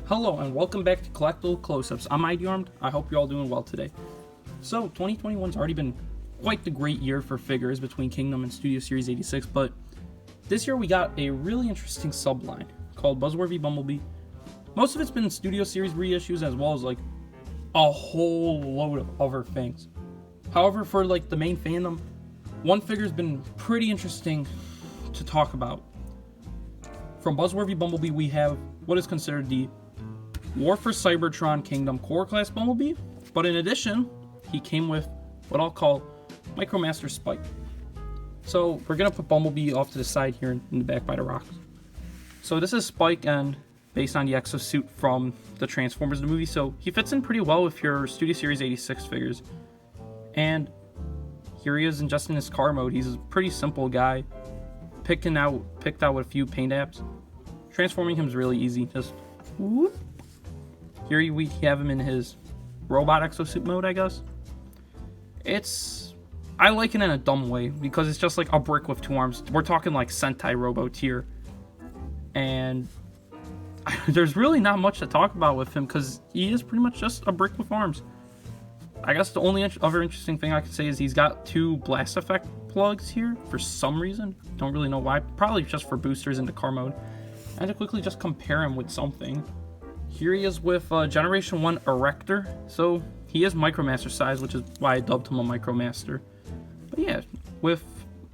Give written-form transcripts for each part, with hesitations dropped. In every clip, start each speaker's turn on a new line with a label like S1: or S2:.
S1: Hello and welcome back to Collectible Closeups. I'm IdArmed. I hope you're all doing well today. So, 2021's already been quite the great year for figures between Kingdom and Studio Series 86, but this year we got a really interesting subline called Buzzworthy Bumblebee. Most of it's been Studio Series reissues as well as like a whole load of other things. However, for like the main fandom, one figure's been pretty interesting to talk about. From Buzzworthy Bumblebee, we have what is considered the War for Cybertron Kingdom Core Class Bumblebee, but in addition, he came with what I'll call Micromaster Spike. So we're going to put Bumblebee off to the side here in the back by the rocks. So this is Spike, and based on the exosuit from the Transformers the movie, so he fits in pretty well with your Studio Series 86 figures. And here he is in just in his car mode. He's a pretty simple guy, picked out with a few paint apps. Transforming him is really easy. Just whoop. Here we have him in his robot exosuit mode, I guess. I like it in a dumb way because it's just like a brick with two arms. We're talking like Sentai Robo tier. And there's really not much to talk about with him because he is pretty much just a brick with arms. I guess the only other interesting thing I could say is he's got two blast effect plugs here for some reason. Don't really know why. Probably just for boosters into car mode. And to quickly just compare him with something. Here he is with Generation 1 Erector. So he is Micromaster size, which is why I dubbed him a Micromaster. But yeah, with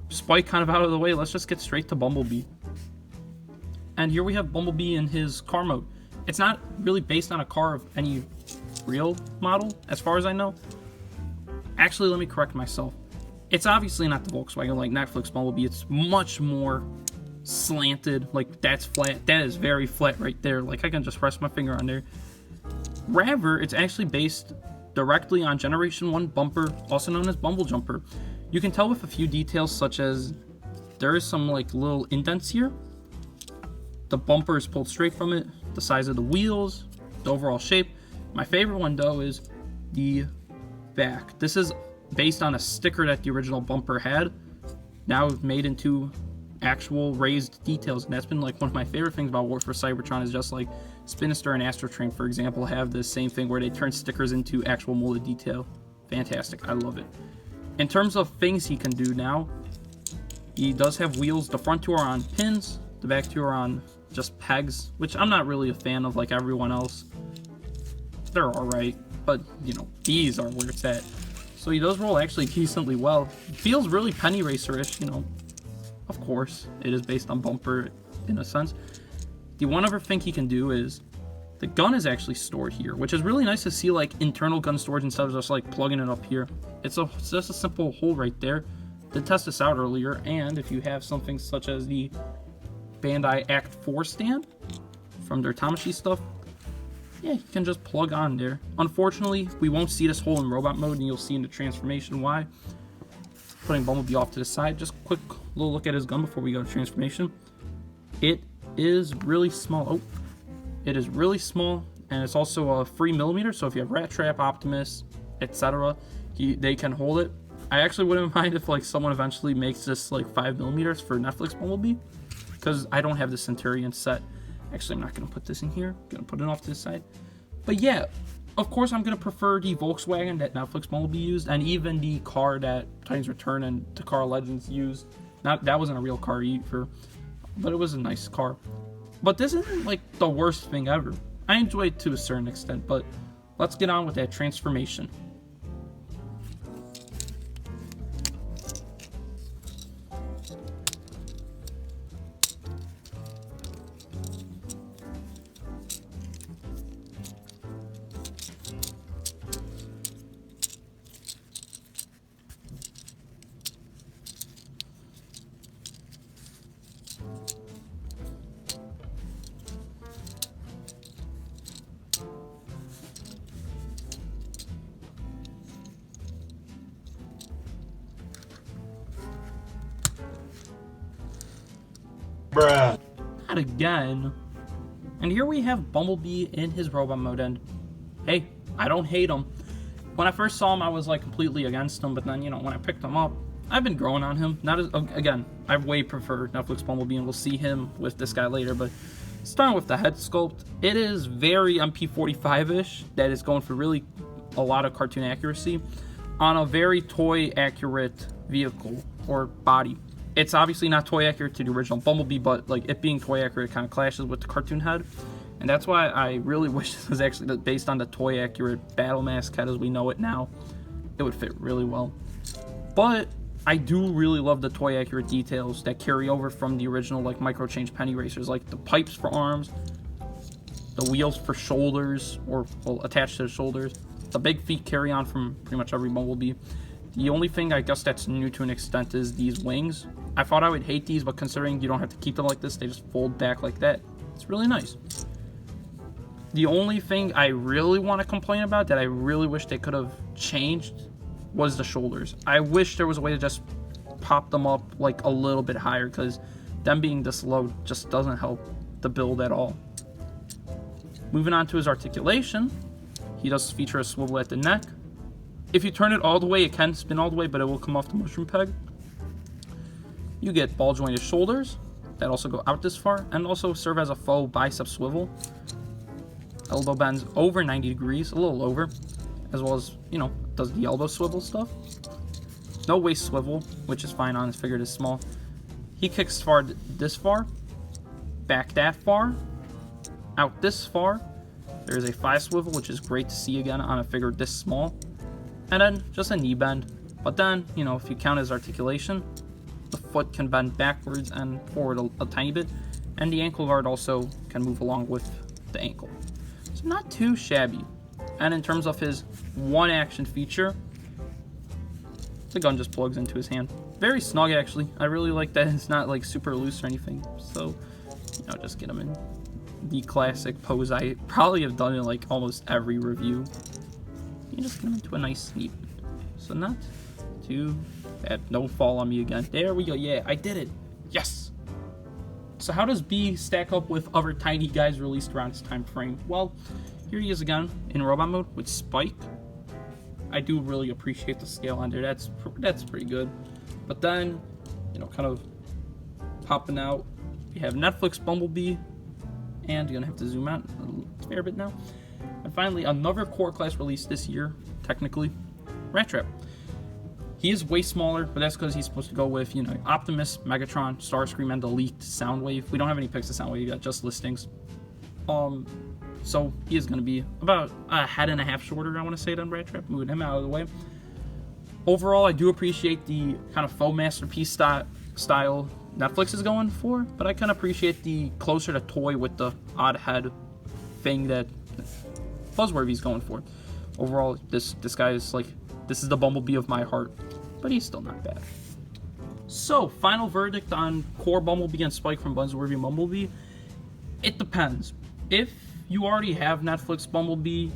S1: Spike kind of out of the way, let's just get straight to Bumblebee. And here we have Bumblebee in his car mode. It's not really based on a car of any real model, as far as I know. Actually, let me correct myself. It's obviously not the Volkswagen like Netflix Bumblebee. It's much more slanted. Like, that's flat. That is very flat right there. Like, I can just rest my finger on there. Rather, it's actually based directly on Generation 1 Bumper, also known as Bumble Jumper. You can tell with a few details, such as there is some like little indents here. The bumper is pulled straight from it. The size of the wheels, the overall shape. My favorite one though is the back. This is based on a sticker that the original bumper had, now made into actual raised details, and that's been like one of my favorite things about War for Cybertron is just like Spinister and Astrotrain, for example, have this same thing where they turn stickers into actual molded detail. Fantastic, I love it. In terms of things he can do now, he does have wheels. The front two are on pins, the back two are on just pegs, which I'm not really a fan of like everyone else. They're alright, but you know, these are where it's at. So he does roll actually decently well. Feels really Penny Racer-ish, you know. Of course, it is based on Bumper in a sense. The one other thing he can do is the gun is actually stored here, which is really nice to see like internal gun storage instead of just like plugging it up here. It's just a simple hole right there. Did test this out earlier, and if you have something such as the Bandai Act 4 stand from their Tamashii stuff, yeah, you can just plug on there. Unfortunately, we won't see this hole in robot mode, and you'll see in the transformation why. Putting Bumblebee off to the side, just quick little look at his gun before we go to transformation. It is really small. Oh, it is really small, and it's also a 3mm, so if you have Rat Trap, Optimus, etc., they can hold it. I actually wouldn't mind if like someone eventually makes this like 5mm for Netflix Bumblebee, because I don't have the Centurion set. Actually, I'm not going to put this in here. I'm going to put it off to the side. But yeah, of course, I'm going to prefer the Volkswagen that Netflix Bumblebee used, and even the car that Titans Return and Takara Legends used. That wasn't a real car either, but it was a nice car. But this isn't like the worst thing ever. I enjoy it to a certain extent, but let's get on with that transformation.
S2: Bruh.
S1: Not again. And here we have Bumblebee in his robot mode, and hey, I don't hate him. When I first saw him, I was like completely against him, but then, you know, when I picked him up, I've been growing on him. Not as, again, I way prefer Netflix Bumblebee, and we'll see him with this guy later, but Starting with the head sculpt, it is very MP45-ish, that is going for really a lot of cartoon accuracy on a very toy accurate vehicle or body. It's obviously not toy accurate to the original Bumblebee, but like it being toy accurate kind of clashes with the cartoon head, and that's why I really wish this was actually based on the toy accurate battle mask head as we know it now. It would fit really well. But I do really love the toy accurate details that carry over from the original like micro change penny racers, like the pipes for arms, the wheels for shoulders or well, attached to the shoulders. The big feet carry on from pretty much every Bumblebee. The only thing I guess that's new to an extent is these wings. I thought I would hate these, but considering you don't have to keep them like this, they just fold back like that. It's really nice. The only thing I really want to complain about that I really wish they could have changed was the shoulders. I wish there was a way to just pop them up like a little bit higher, because them being this low just doesn't help the build at all. Moving on to his articulation, he does feature a swivel at the neck. If you turn it all the way, it can spin all the way, but it will come off the mushroom peg. You get ball jointed shoulders that also go out this far and also serve as a faux bicep swivel. Elbow bends over 90 degrees, a little over, as well as, you know, does the elbow swivel stuff. No waist swivel, which is fine on his figure this small. He kicks forward this far, back that far, out this far. There is a 5 swivel, which is great to see again on a figure this small. And then just a knee bend. But then, you know, if you count his articulation, the foot can bend backwards and forward a tiny bit. And the ankle guard also can move along with the ankle. So not too shabby. And in terms of his one action feature, the gun just plugs into his hand. Very snug actually. I really like that it's not like super loose or anything. So, you know, just get him in the classic pose I probably have done in like almost every review. You just get him into a nice sneak. So not too bad. Don't fall on me again. There we go. Yeah, I did it. Yes. So how does B stack up with other tiny guys released around this time frame? Well, here he is again in robot mode with Spike. I do really appreciate the scale on there. That's pretty good. But then, you know, kind of popping out, you have Netflix Bumblebee, and you're gonna have to zoom out a fair bit now. And finally, another core class released this year, technically, Rat Trap. He is way smaller, but that's because he's supposed to go with, you know, Optimus, Megatron, Starscream, and the leaked Soundwave. We don't have any pics of Soundwave yet, just listings. So he is going to be about a head and a half shorter, I want to say, than Rat Trap, moving him out of the way. Overall, I do appreciate the kind of faux masterpiece style Netflix is going for, but I kind of appreciate the closer to toy with the odd head thing that Buzzworthy's going for. Overall, this guy is like, this is the Bumblebee of my heart, but he's still not bad. So, final verdict on core Bumblebee and Spike from Buzzworthy Bumblebee. It depends. If you already have Netflix Bumblebee,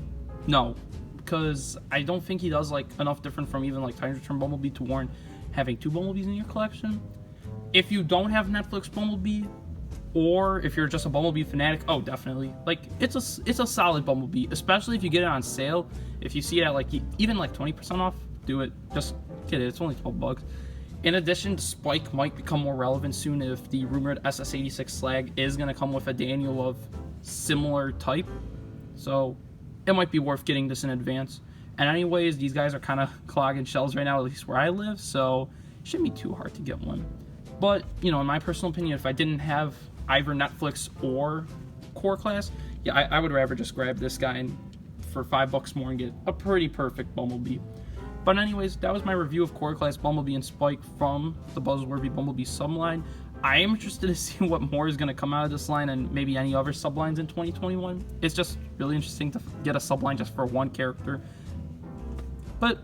S1: no, because I don't think he does like enough different from even like Titan's Return Bumblebee to warrant having 2 Bumblebees in your collection. If you don't have Netflix Bumblebee, or if you're just a Bumblebee fanatic, oh, definitely. Like, it's a solid Bumblebee, especially if you get it on sale. If you see it at like even like 20% off, do it. Just get it. It's only $12. In addition, Spike might become more relevant soon if the rumored SS86 slag is going to come with a Daniel of similar type. So it might be worth getting this in advance. And anyways, these guys are kind of clogging shelves right now, at least where I live, so it shouldn't be too hard to get one. But, you know, in my personal opinion, if I didn't have either Netflix or core class, yeah, I would rather just grab this guy and for $5 more and get a pretty perfect Bumblebee. But anyways, that was my review of core class Bumblebee and Spike from the Buzzworthy Bumblebee subline. I am interested to see what more is going to come out of this line and maybe any other sublines in 2021. It's just really interesting to get a subline just for one character. But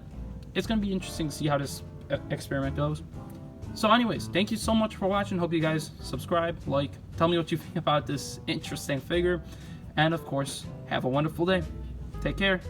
S1: it's going to be interesting to see how this experiment goes. So anyways, thank you so much for watching. Hope you guys subscribe, like, tell me what you think about this interesting figure. And of course, have a wonderful day. Take care.